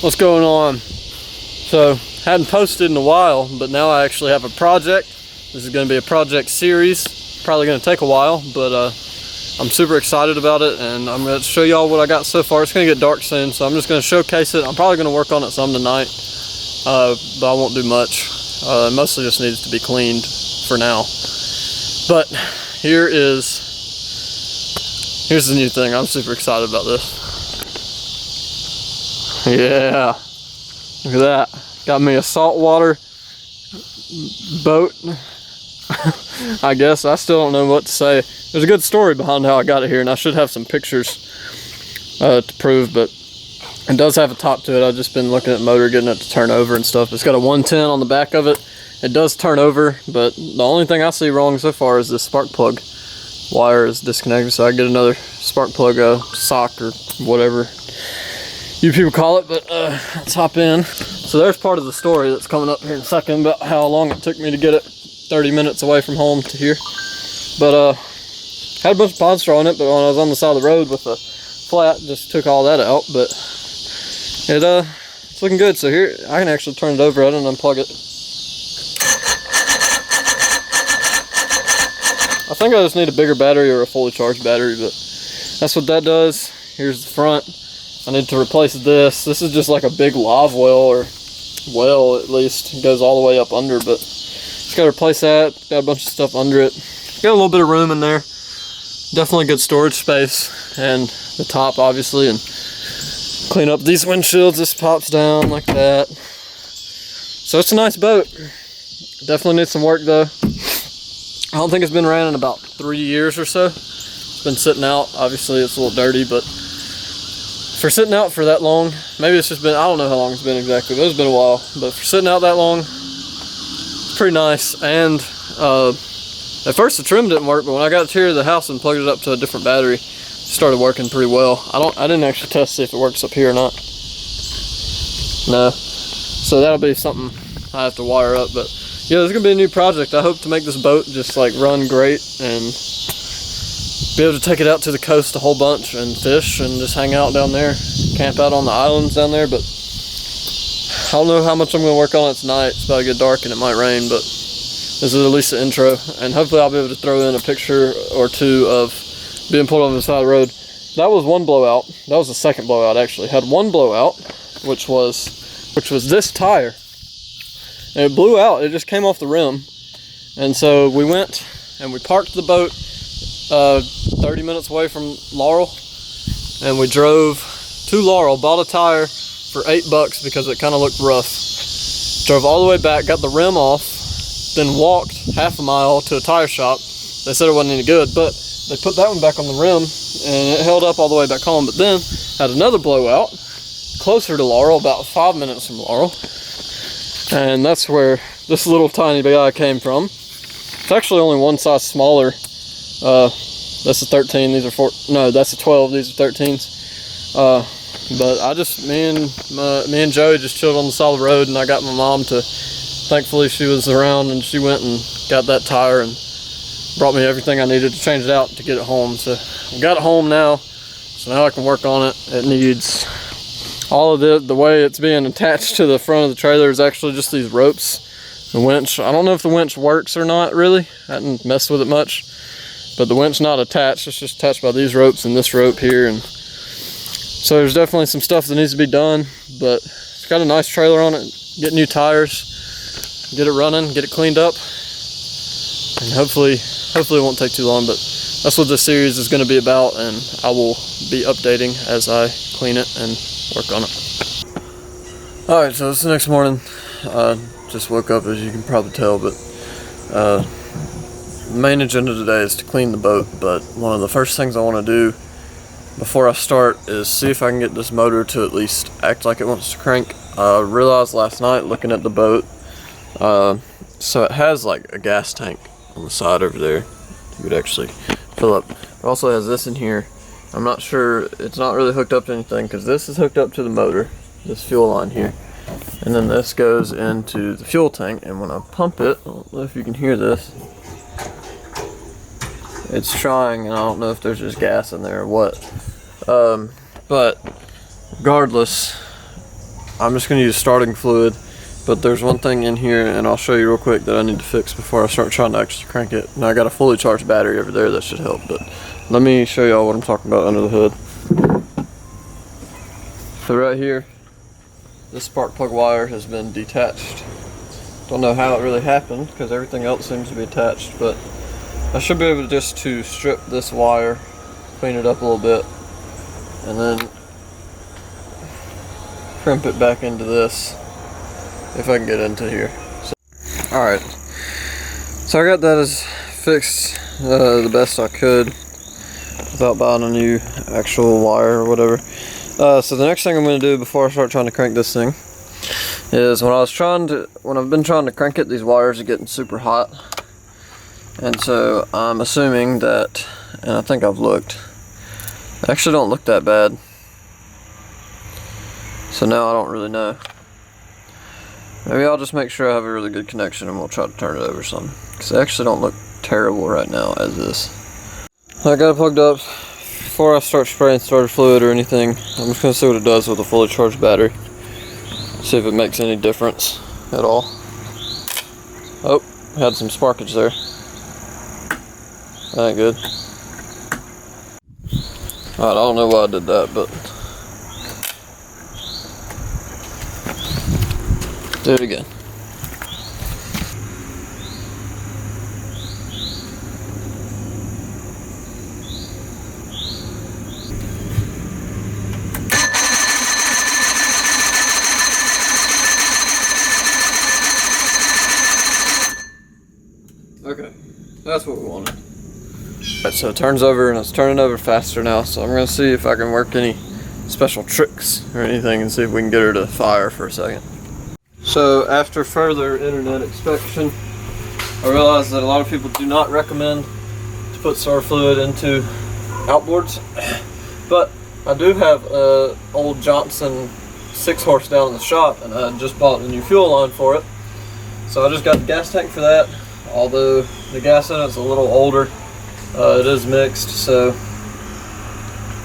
What's going on? So, hadn't posted in a while, but now I actually have a project. This is going to be a project series. Probably going to take a while, but I'm super excited about it, and I'm going to show y'all what I got so far. It's going to get dark soon, so I'm just going to showcase it. I'm probably going to work on it some tonight, but I won't do much. It mostly just needs to be cleaned for now. But here's the new thing. I'm super excited about this. Yeah, look at that. Got me a saltwater boat. I guess I still don't know what to say. There's a good story behind how I got it here, and I should have some pictures to prove, but it does have a top to it. I've just been looking at the motor, getting it to turn over and stuff. It's got a 110 on the back of it. It does turn over, but the only thing I see wrong so far is this spark plug wire is disconnected, so I get another spark plug sock or whatever you people call it, but let's hop in. So there's part of the story that's coming up here in a second about how long it took me to get it 30 minutes away from home to here. But had a bunch of pod straw on it, but when I was on the side of the road with a flat, just took all that out. But it's looking good. So here I can actually turn it over. I didn't unplug it. I think I just need a bigger battery or a fully charged battery, but that's what that does. Here's the front. I need to replace this. This is just like a big live well, or well at least. It goes all the way up under, but just gotta replace that. Got a bunch of stuff under it. Got a little bit of room in there. Definitely good storage space. And the top obviously, and clean up these windshields. This pops down like that. So it's a nice boat. Definitely needs some work though. I don't think it's been ran in about 3 years or so. It's been sitting out. Obviously it's a little dirty, but for sitting out for that long, maybe it's just been, I don't know how long it's been exactly, but it's been a while. But for sitting out that long, it's pretty nice. And at first the trim didn't work, but when I got it here to the house and plugged it up to a different battery, it started working pretty well. I didn't actually test to see if it works up here or not. No. So that'll be something I have to wire up. But yeah, there's gonna be a new project. I hope to make this boat just like run great and be able to take it out to the coast a whole bunch and fish and just hang out down there, camp out on the islands down there. But I don't know how much I'm going to work on it tonight. It's about to get dark and it might rain, but this is at least the intro, and hopefully I'll be able to throw in a picture or two of being pulled over the side of the road. That was one blowout. That was the second blowout actually. Had one blowout, which was this tire, and it blew out. It just came off the rim, and so we went and we parked the boat 30 minutes away from Laurel, and we drove to Laurel, bought a tire for $8 because it kind of looked rough. Drove all the way back, got the rim off, then walked half a mile to a tire shop. They said it wasn't any good, but they put that one back on the rim and it held up all the way back home. But then had another blowout closer to Laurel, about 5 minutes from Laurel, and that's where this little tiny guy came from. It's actually only one size smaller. That's a 13, these are 4, no, that's a 12, these are 13s. But I just, me and Joey just chilled on the side of the road, and I got my mom to, thankfully she was around, and she went and got that tire and brought me everything I needed to change it out to get it home. So I got it home now, so now I can work on it. It needs, all of the way it's being attached to the front of the trailer is actually just these ropes. The winch, I don't know if the winch works or not really. I hadn't messed with it much. But the winch not attached, it's just attached by these ropes and this rope here, and so there's definitely some stuff that needs to be done, but it's got a nice trailer on it. Get new tires, get it running, get it cleaned up, and hopefully it won't take too long. But that's what this series is going to be about, and I will be updating as I clean it and work on it. Alright, so it's the next morning. Just woke up, as you can probably tell, but the main agenda today is to clean the boat, but one of the first things I want to do before I start is see if I can get this motor to at least act like it wants to crank. I realized last night looking at the boat, so it has like a gas tank on the side over there. You could actually fill up. It also has this in here. I'm not sure, it's not really hooked up to anything because this is hooked up to the motor, this fuel line here. And then this goes into the fuel tank, and when I pump it, I don't know if you can hear this, it's trying, and I don't know if there's just gas in there or what. But regardless, I'm just gonna use starting fluid, but there's one thing in here, and I'll show you real quick, that I need to fix before I start trying to actually crank it. Now I got a fully charged battery over there that should help, but let me show y'all what I'm talking about under the hood. So right here, this spark plug wire has been detached. Don't know how it really happened because everything else seems to be attached, but I should be able just to strip this wire, clean it up a little bit, and then crimp it back into this if I can get into here. So, alright, so I got that as fixed the best I could without buying a new actual wire or whatever. So the next thing I'm going to do before I start trying to crank this thing is when I've been trying to crank it, these wires are getting super hot. And so I'm assuming that, and I think I've looked, they actually don't look that bad. So now I don't really know. Maybe I'll just make sure I have a really good connection and we'll try to turn it over some. Because they actually don't look terrible right now as is. I got it plugged up. Before I start spraying starter fluid or anything, I'm just going to see what it does with a fully charged battery. See if it makes any difference at all. Oh, had some sparkage there. That ain't good. Alright, I don't know why I did that, but do it again. Okay, that's what we wanted. Alright, so it turns over and it's turning over faster now, so I'm going to see if I can work any special tricks or anything and see if we can get her to fire for a second. So after further internet inspection, I realized that a lot of people do not recommend to put starter fluid into outboards, but I do have a old Johnson 6-horse down in the shop, and I just bought a new fuel line for it. So I just got the gas tank for that. Although the gas in it's a little older, it is mixed, so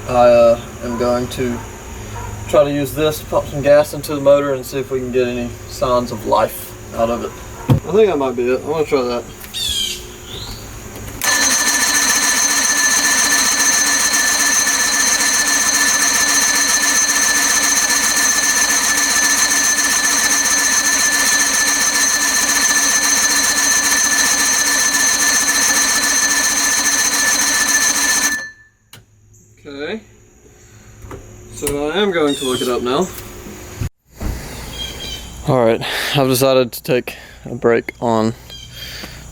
I am going to try to use this to pump some gas into the motor and see if we can get any signs of life out of it. I think that might be it. I want to try that. Okay, so I am going to look it up now. Alright, I've decided to take a break on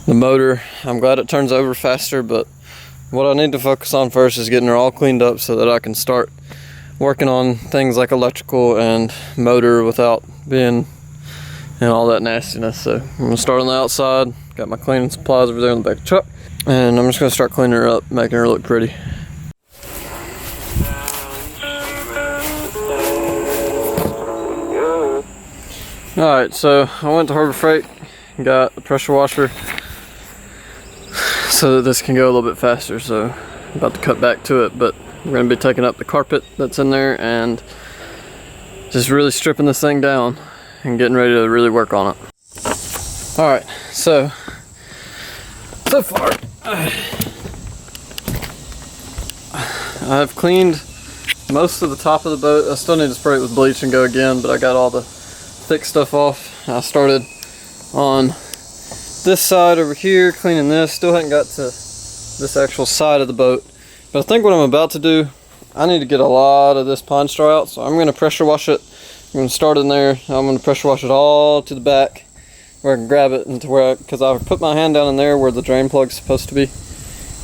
the motor. I'm glad it turns over faster, but what I need to focus on first is getting her all cleaned up so that I can start working on things like electrical and motor without being in all that nastiness. So I'm going to start on the outside, got my cleaning supplies over there in the back of the truck, and I'm just going to start cleaning her up, making her look pretty. Alright, so I went to Harbor Freight and got a pressure washer so that this can go a little bit faster. So I'm about to cut back to it, but we're going to be taking up the carpet that's in there and just really stripping this thing down and getting ready to really work on it. Alright, so far I've cleaned most of the top of the boat. I still need to spray it with bleach and go again, but I got all the thick stuff off. I started on this side over here cleaning this. Still haven't got to this actual side of the boat, but I think what I'm about to do, I need to get a lot of this pine straw out, so I'm going to pressure wash it. I'm going to start in there. I'm going to pressure wash it all to the back where I can grab it, and to where, because I put my hand down in there where the drain plug's supposed to be,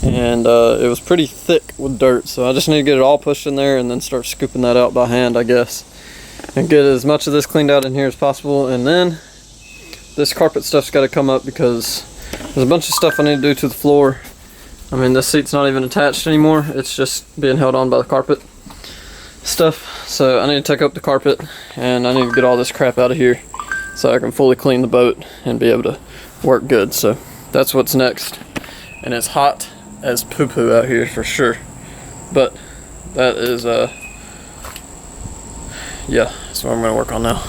and it was pretty thick with dirt, so I just need to get it all pushed in there and then start scooping that out by hand, I guess, and get as much of this cleaned out in here as possible. And then this carpet stuff's got to come up because there's a bunch of stuff I need to do to the floor. I mean, this seat's not even attached anymore, it's just being held on by the carpet stuff. So I need to take up the carpet and I need to get all this crap out of here so I can fully clean the boat and be able to work good. So that's what's next, and it's hot as poo-poo out here for sure, but that is yeah, that's what I'm gonna work on now.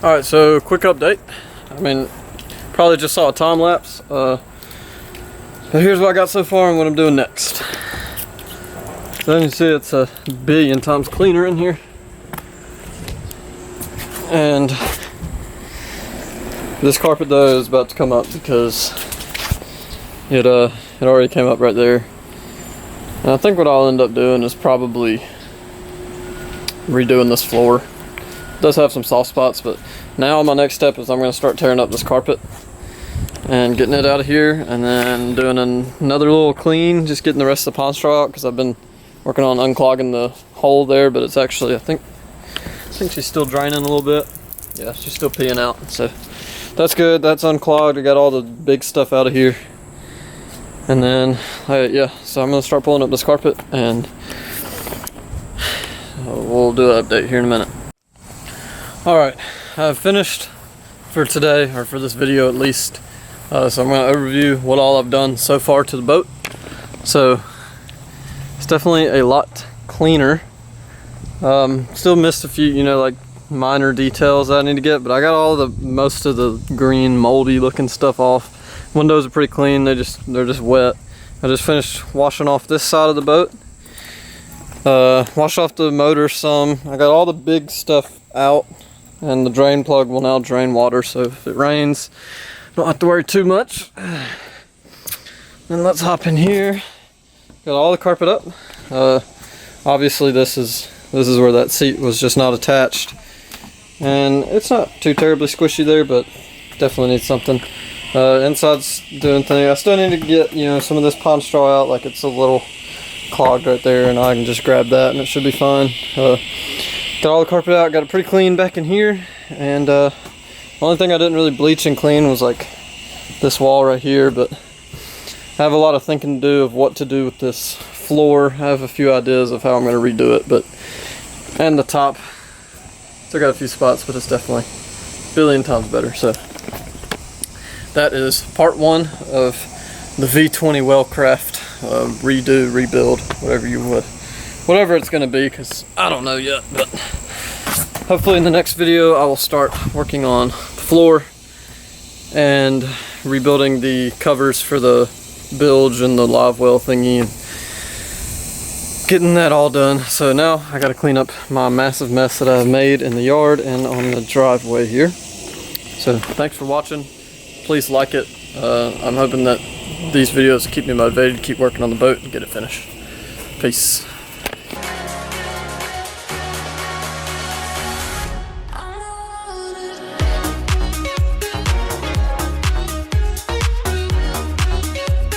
Alright, so quick update. I mean, probably just saw a time lapse. But here's what I got so far and what I'm doing next. So you can see it's a billion times cleaner in here. And this carpet though is about to come up because it already came up right there. And I think what I'll end up doing is probably redoing this floor. It does have some soft spots, but now my next step is I'm going to start tearing up this carpet and getting it out of here, and then doing another little clean, just getting the rest of the pond straw out, because I've been working on unclogging the hole there, but it's actually, I think she's still draining a little bit. Yeah, she's still peeing out, so that's good. That's unclogged. I got all the big stuff out of here. And then, yeah, so I'm going to start pulling up this carpet, and we'll do an update here in a minute. Alright, I've finished for today, or for this video at least. So I'm going to overview what all I've done so far to the boat. So, it's definitely a lot cleaner. Still missed a few, like minor details that I need to get, but I got most of the green moldy looking stuff off. Windows are pretty clean, they're just wet. I just finished washing off this side of the boat. Washed off the motor some. I got all the big stuff out, and the drain plug will now drain water, so if it rains, don't have to worry too much. Then let's hop in here. Got all the carpet up. Obviously this is where that seat was just not attached, and it's not too terribly squishy there, but definitely needs something. Inside's doing thing. I still need to get some of this pond straw out, like it's a little clogged right there, and I can just grab that and it should be fine. Got all the carpet out, got it pretty clean back in here, and the only thing I didn't really bleach and clean was like this wall right here, but I have a lot of thinking to do of what to do with this floor. I have a few ideas of how I'm going to redo it, and the top, still got a few spots, but it's definitely a billion times better. So that is part one of the V20 Wellcraft rebuild, whatever it's going to be, because I don't know yet, but hopefully in the next video I will start working on the floor and rebuilding the covers for the bilge and the live well thingy, and getting that all done. So now I got to clean up my massive mess that I've made in the yard and on the driveway here. So thanks for watching. Please like it. I'm hoping that these videos keep me motivated to keep working on the boat and get it finished. Peace.